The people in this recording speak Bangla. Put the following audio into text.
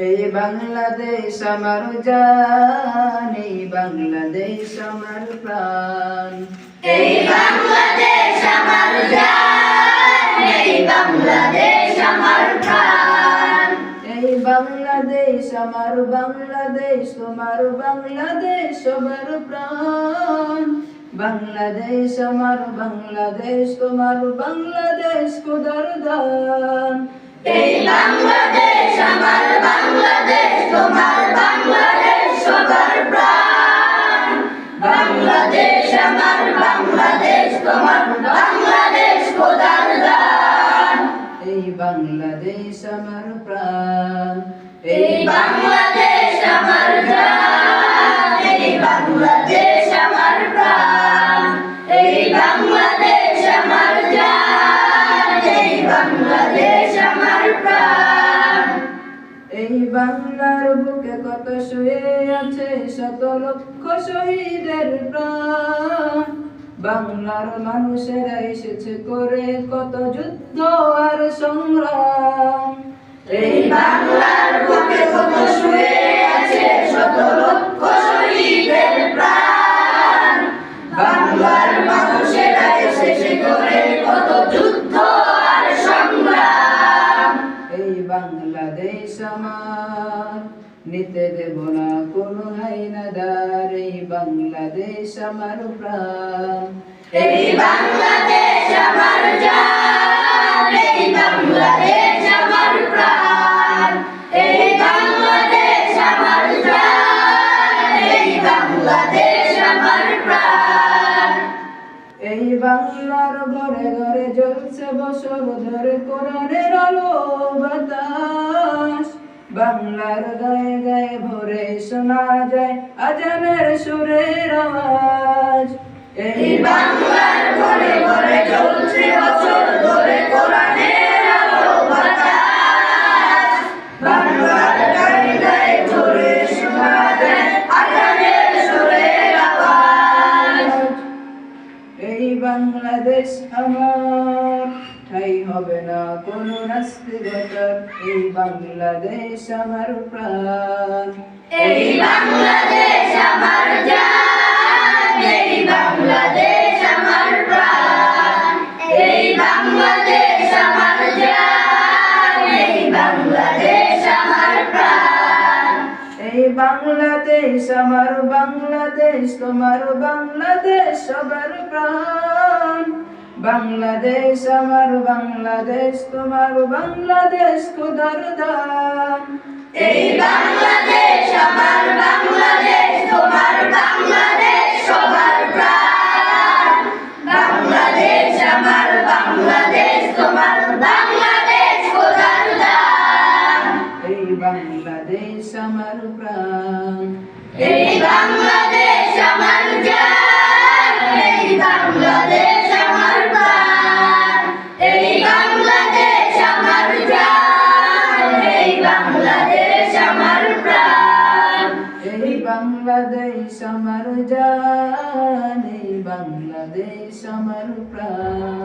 এই বাংলাদেশ আমার জান, এই বাংলাদেশ আমার প্রাণ। এই বাংলাদেশ আমার জান, এই বাংলাদেশ আমার প্রাণ। এই বাংলাদেশ আমার বাংলাদেশ, তোমার বাংলাদেশ সবার প্রাণ। বাংলাদেশ আমার বাংলাদেশ, তোমার বাংলাদেশ খোদার দান। এই বাংলাদেশ আমার বাংলাদেশ, তোমার বাংলাদেশ সবার প্রাণ। বাংলাদেশ আমার বাংলাদেশ, তোমার বাংলাদেশ খোদার দান। এই বাংলাদেশ আমার প্রাণ। এই বাংলাদেশ আমার জান, এই বাংলাদেশ আমার প্রাণ। এই বাংলাদেশ আমার জান, এই বাংলাদেশ আমার প্রাণ। এই বাংলার বুকে কত শুয়ে আছে শত লক্ষ শহীদের প্রাণ। বাংলার মানুষেরা এসেছে করে কত যুদ্ধ আর সংগ্রাম। এই বাংলার বুকে কত শুয়ে আছে শত লক্ষ শহীদের প্রাণ। বাংলার মানুষেরা এসেছে করে কত যুদ্ধ আর সংগ্রাম। এই বাংলাদেশ আমার, নিতে দেব না কোনো হাইনাদার। এই বাংলাদেশ আমার প্রাণ। এই বাংলাদেশ আমার জান, এই বাংলাদেশ আমার প্রাণ। এই বাংলাদেশ আমার জান, এই বাংলাদেশ আমার প্রাণ। এই বাংলার ঘরে ঘরে জ্বলছে বছর ধরে কোরআনের আলো বাতাস। বাংলার গায়ে গায়ে ভরে শোনা যায় আজানের সুরের আওয়াজ। এই বাংলার ঘরে ঘরে জ্বলছে বছর ধরে কোরআনের আলো বাতাস। বাংলার গায়ে গায়ে ভরে শোনা যায় আজানের সুরের আওয়াজ। এই বাংলাদেশ আমার, ঠাই হবে না কোনো নাস্তিকতার। এই বাংলাদেশ আমার প্রাণ। এই বাংলাদেশ আমার জান, এই বাংলাদেশ আমার প্রাণ। এই বাংলাদেশ আমার জান, এই বাংলাদেশ আমার প্রাণ। এই বাংলাদেশ আমার বাংলাদেশ, তোমার বাংলাদেশ সবার প্রাণ। বাংলাদেশ আমার বাংলাদেশ, তোমার বাংলাদেশ খোদার দান। এই বাংলাদেশ আমার বাংলাদেশ, তোমার বাংলাদেশ সবার প্রাণ। বাংলাদেশ আমার বাংলাদেশ, তোমার বাংলাদেশ খোদার দান। এই বাংলাদেশ আমার প্রাণ। এই বাংলাদেশ আমার জান, এই বাংলাদেশ আমার প্রাণ। এই বাংলাদেশ আমার জান, এই বাংলাদেশ আমার প্রাণ। এই বাংলাদেশ আমার জান, এই বাংলাদেশ আমার প্রাণ।